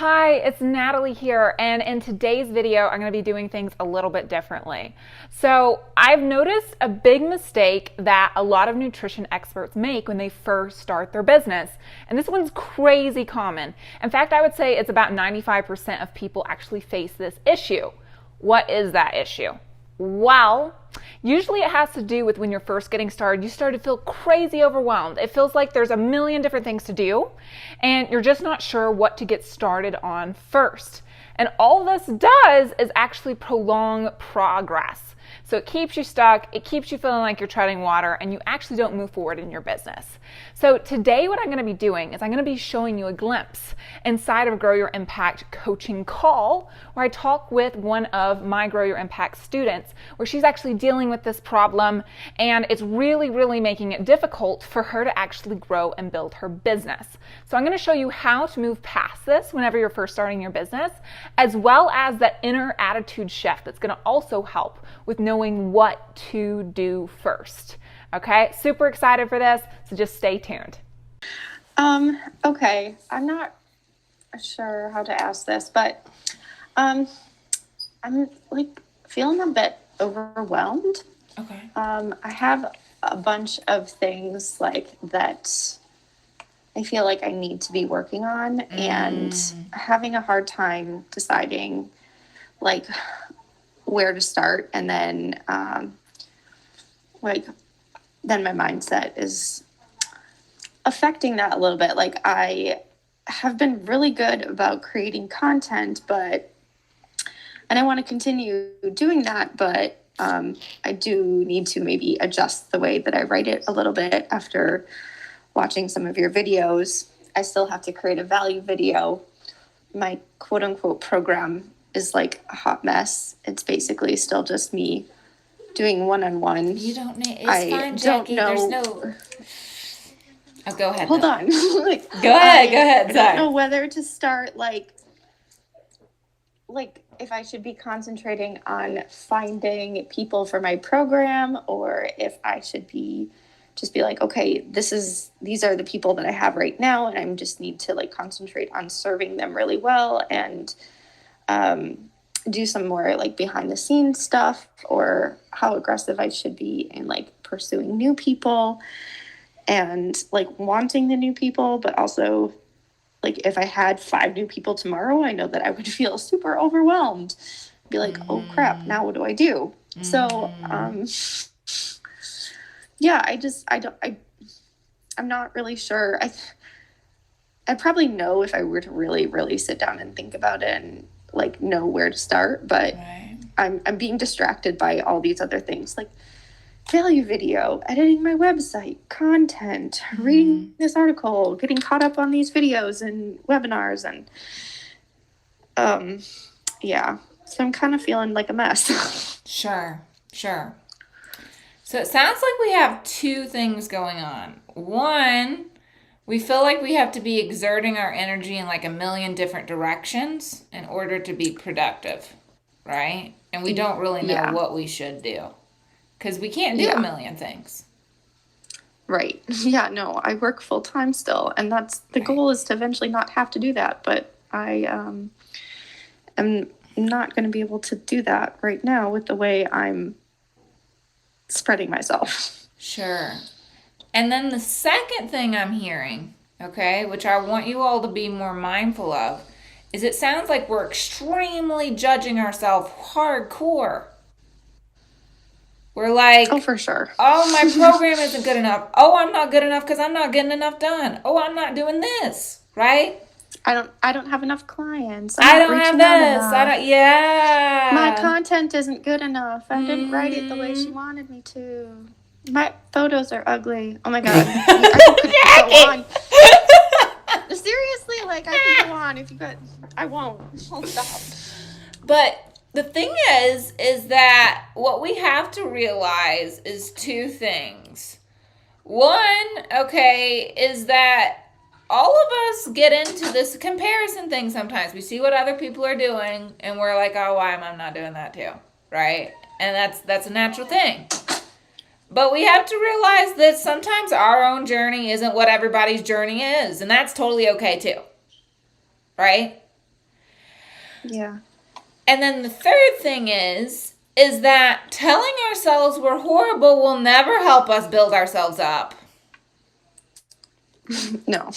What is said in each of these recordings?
Hi, it's Natalie here, and in today's video, I'm going to be doing things a little bit differently. So, I've noticed a big mistake that a lot of nutrition experts make when they first start their business, and this one's crazy common. In fact, I would say it's about 95% of people actually face this issue. What is that issue? Well, usually it has to do with when you're first getting started, you start to feel crazy overwhelmed. It feels like there's a million different things to do, and you're just not sure what to get started on first. And all this does is actually prolong progress. So it keeps you stuck, it keeps you feeling like you're treading water, and you actually don't move forward in your business. So today what I'm going to be doing is I'm going to be showing you a glimpse inside of a Grow Your Impact coaching call where I talk with one of my Grow Your Impact students where she's actually dealing with this problem, and it's really making it difficult for her to actually grow and build her business. So I'm going to show you how to move past this whenever you're first starting your business, as well as that inner attitude shift that's going to also help with knowing what to do first. Okay, super excited for this, so just stay tuned. Okay, I'm not sure how to ask this, but I'm like feeling a bit overwhelmed. Okay. I have a bunch of things like that I feel like I need to be working on and having a hard time deciding like where to start, and then then my mindset is affecting that a little bit. Like I have been really good about creating content, and I want to continue doing that, but I do need to maybe adjust the way that I write it a little bit after watching some of your videos. I still have to create a value video. My quote unquote program is like a hot mess. It's basically still just me doing one-on-one. You don't need, it's fine, Jackie. There's no... Oh, go ahead. Hold on. Go ahead. I don't know whether to start like if I should be concentrating on finding people for my program, or if I should be like, okay, these are the people that I have right now, and I just need to like concentrate on serving them really well and do some more like behind the scenes stuff, or how aggressive I should be in like pursuing new people and like wanting the new people, but also like if I had 5 new people tomorrow, I know that I would feel super overwhelmed. Be like, oh crap, now what do I do? So yeah, I'm not really sure. I probably know if I were to really sit down and think about it and like know where to start, but Right. I'm being distracted by all these other things like value video, editing my website, content, reading this article, getting caught up on these videos and webinars, and yeah. So I'm kind of feeling like a mess. Sure. So it sounds like we have 2 things going on. One, we feel like we have to be exerting our energy in like a million different directions in order to be productive, right? And we don't really know what we should do because we can't do a million things. Right. Yeah, no, I work full time still, and that's the goal, is to eventually not have to do that, but I am not going to be able to do that right now with the way I'm spreading myself. Sure. And then the second thing I'm hearing, okay, which I want you all to be more mindful of, is it sounds like we're extremely judging ourselves hardcore. We're like, oh, for sure. Oh, my program isn't good enough. Oh, I'm not good enough because I'm not getting enough done. Oh, I'm not doing this, right? I don't have enough clients. I don't have this. Yeah. My content isn't good enough. I didn't write it the way she wanted me to. My photos are ugly. Oh my God. I could go on. Seriously, like I could go on if you could. I won't. I'll stop. But the thing is that what we have to realize is 2 things. One, okay, is that all of us get into this comparison thing sometimes. We see what other people are doing, and we're like, oh, why am I not doing that too, right? And that's a natural thing. But we have to realize that sometimes our own journey isn't what everybody's journey is, and that's totally okay too, right? Yeah. And then the third thing is that telling ourselves we're horrible will never help us build ourselves up. No.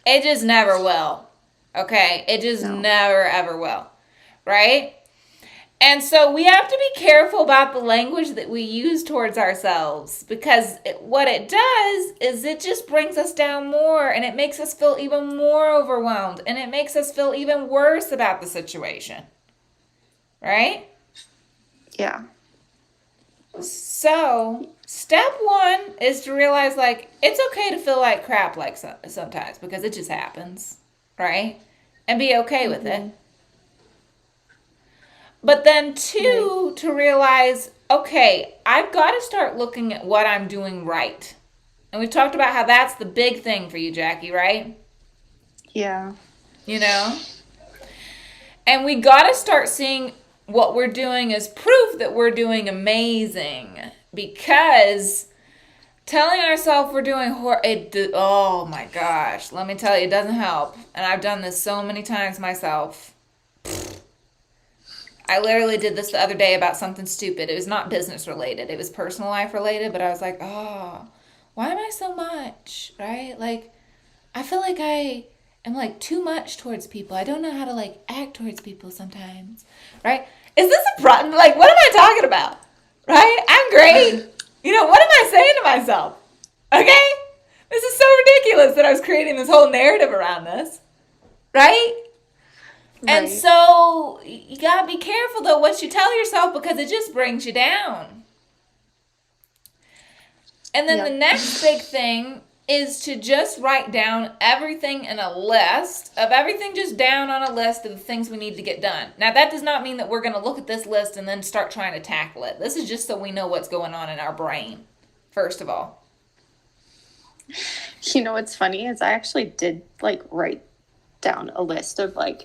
It just never will. Okay? It just never, ever will. Right? And so we have to be careful about the language that we use towards ourselves, because what it does is it just brings us down more, and it makes us feel even more overwhelmed, and it makes us feel even worse about the situation. Right? Yeah. So, step one is to realize, like, it's okay to feel like crap like sometimes, because it just happens. Right? And be okay with it. But then, two, to realize, okay, I've got to start looking at what I'm doing right. And we've talked about how that's the big thing for you, Jackie, right? Yeah. You know? And we got to start seeing what we're doing as proof that we're doing amazing. Because telling ourselves we're doing oh my gosh, let me tell you, it doesn't help. And I've done this so many times myself. I literally did this the other day about something stupid. It was not business related. It was personal life related, but I was like, oh, why am I so much, right? Like, I feel like I am like too much towards people. I don't know how to like act towards people sometimes, right? Is this a problem? Like, what am I talking about, right? I'm great. You know, what am I saying to myself? Okay? This is so ridiculous that I was creating this whole narrative around this, right? And so you gotta be careful though what you tell yourself, because it just brings you down. And then the next big thing is to just write down everything in a list of everything, just down on a list of the things we need to get done. Now that does not mean that we're going to look at this list and then start trying to tackle it. This is just so we know what's going on in our brain, first of all. You know what's funny is I actually did like write down a list of like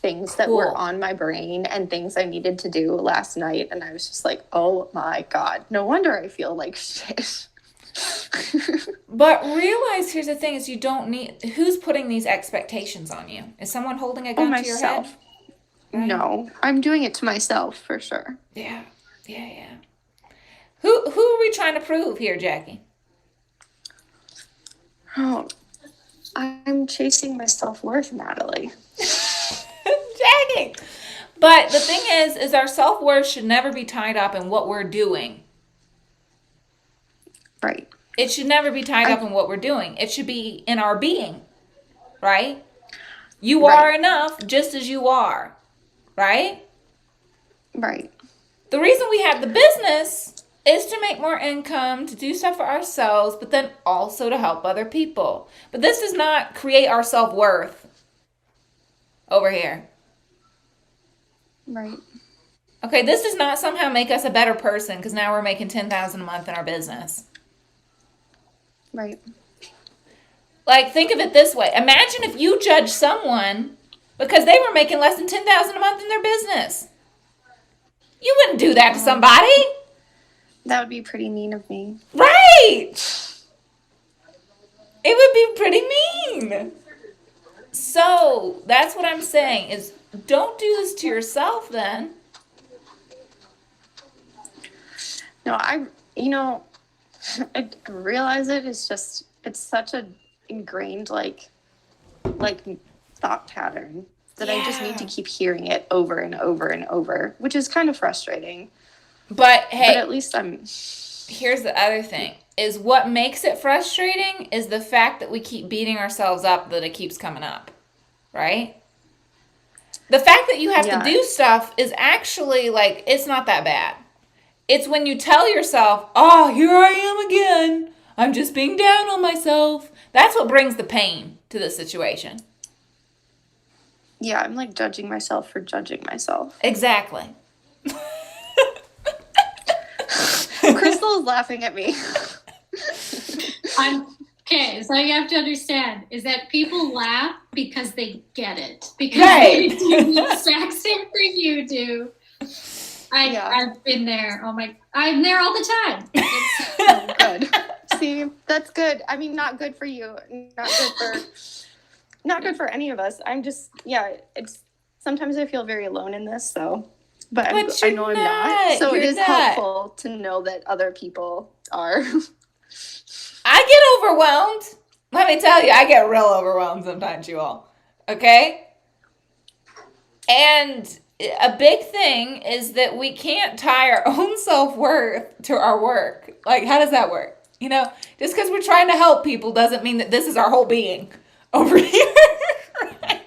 things that were on my brain and things I needed to do last night, and I was just like, oh my god, no wonder I feel like shit. But realize, here's the thing, is you don't need, who's putting these expectations on you? Is someone holding a gun to your head? Right? No, I'm doing it to myself for sure. Yeah. Who are we trying to prove here, Jackie? Oh, I'm chasing my self-worth, Natalie. Jackie! But the thing is our self-worth should never be tied up in what we're doing. Right. It should never be tied up in what we're doing. It should be in our being, right? You are enough just as you are, right? Right. The reason we have the business is to make more income, to do stuff for ourselves, but then also to help other people. But this does not create our self-worth over here. Right. Okay, this does not somehow make us a better person because now we're making $10,000 a month in our business. Right. Like, think of it this way. Imagine if you judge someone because they were making less than $10,000 a month in their business. You wouldn't do that to somebody. That would be pretty mean of me. Right. It would be pretty mean. So, that's what I'm saying is don't do this to yourself then. No, I realize it's such a ingrained like thought pattern that I just need to keep hearing it over and over and over, which is kind of frustrating. But hey, at least here's the other thing, is what makes it frustrating is the fact that we keep beating ourselves up that it keeps coming up, right? The fact that you have to do stuff is actually like, it's not that bad. It's when you tell yourself, oh, here I am again. I'm just being down on myself. That's what brings the pain to the situation. Yeah, I'm like judging myself for judging myself. Exactly. Crystal is laughing at me. Okay, so you have to understand is that people laugh because they get it. Because they do the exact same thing you do. I've been there. I'm there all the time. It's so good. See, that's good. I mean, not good for you. Not good for any of us. I'm just, it's sometimes I feel very alone in this, so, but I know I'm not. not. So You're it is not. helpful to know that other people are. I get overwhelmed. Let me tell you, I get real overwhelmed sometimes, you all. Okay? And a big thing is that we can't tie our own self-worth to our work. Like, how does that work? You know, just because we're trying to help people doesn't mean that this is our whole being over here. Right?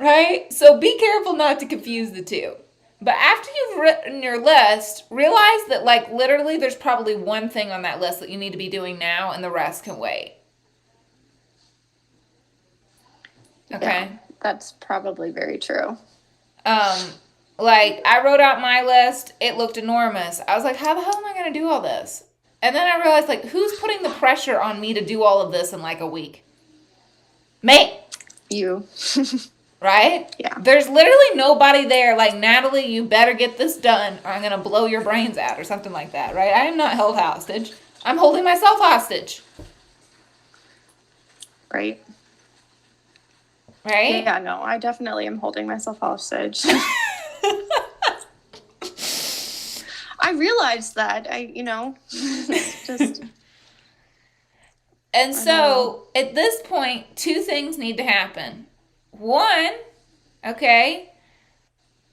Right? So be careful not to confuse the two. But after you've written your list, realize that, like, literally there's probably one thing on that list that you need to be doing now, and the rest can wait. Okay? Yeah, that's probably very true. Like, I wrote out my list. It looked enormous. I was like, how the hell am I going to do all this? And then I realized, like, who's putting the pressure on me to do all of this in, like, a week? Me. You. Right? Yeah. There's literally nobody there like, Natalie, you better get this done or I'm going to blow your brains out or something like that, right? I am not held hostage. I'm holding myself hostage. Right. Right? Yeah, no, I definitely am holding myself hostage. I realized that. Just. And so at this point, two things need to happen. One, okay,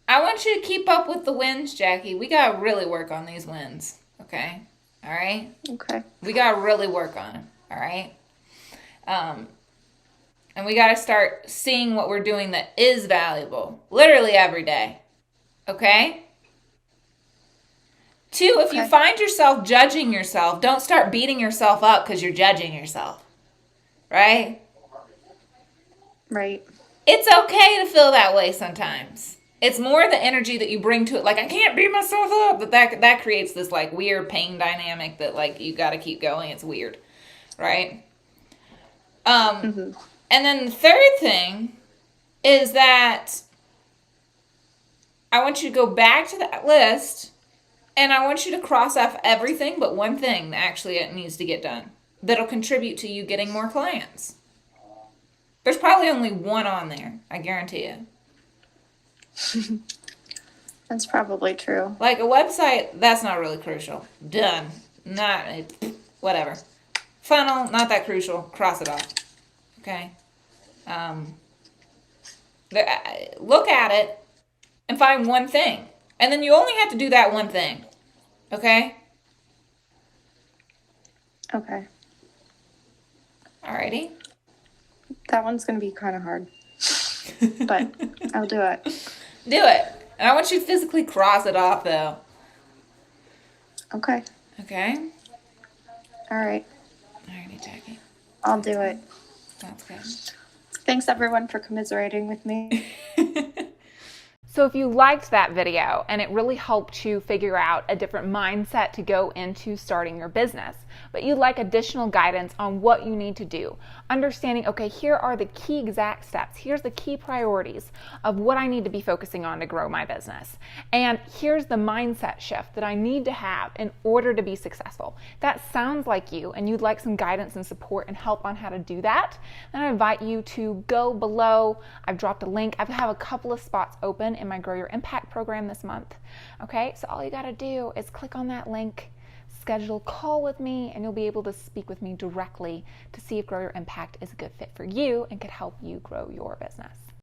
I want you to keep up with the wins, Jackie. We got to really work on these wins, okay? All right? Okay. We got to really work on them, all right? And we got to start seeing what we're doing that is valuable, literally every day, okay? Two, if you find yourself judging yourself, don't start beating yourself up because you're judging yourself, right? Right. It's okay to feel that way sometimes. It's more the energy that you bring to it. Like, I can't beat myself up. That creates this, like, weird pain dynamic that, like, you got to keep going. It's weird. Right? And then the third thing is that I want you to go back to that list and I want you to cross off everything but one thing that actually it needs to get done that'll contribute to you getting more clients. There's probably only one on there, I guarantee you. That's probably true. Like a website, that's not really crucial. Done. Whatever. Funnel, not that crucial. Cross it off. Okay? Look at it and find one thing. And then you only have to do that one thing. Okay? Okay. Alrighty. That one's going to be kind of hard. But I'll do it. Do it. And I want you to physically cross it off, though. Okay. Okay? All right. Alrighty, Jackie. I'll do it. Sounds good. Thanks, everyone, for commiserating with me. So if you liked that video and it really helped you figure out a different mindset to go into starting your business, but you'd like additional guidance on what you need to do, understanding, okay, here are the key exact steps, here's the key priorities of what I need to be focusing on to grow my business, and here's the mindset shift that I need to have in order to be successful. That sounds like you and you'd like some guidance and support and help on how to do that, then I invite you to go below. I've dropped a link. I have a couple of spots open in my Grow Your Impact program this month. Okay, so all you got to do is click on that link, schedule a call with me, and you'll be able to speak with me directly to see if Grow Your Impact is a good fit for you and could help you grow your business.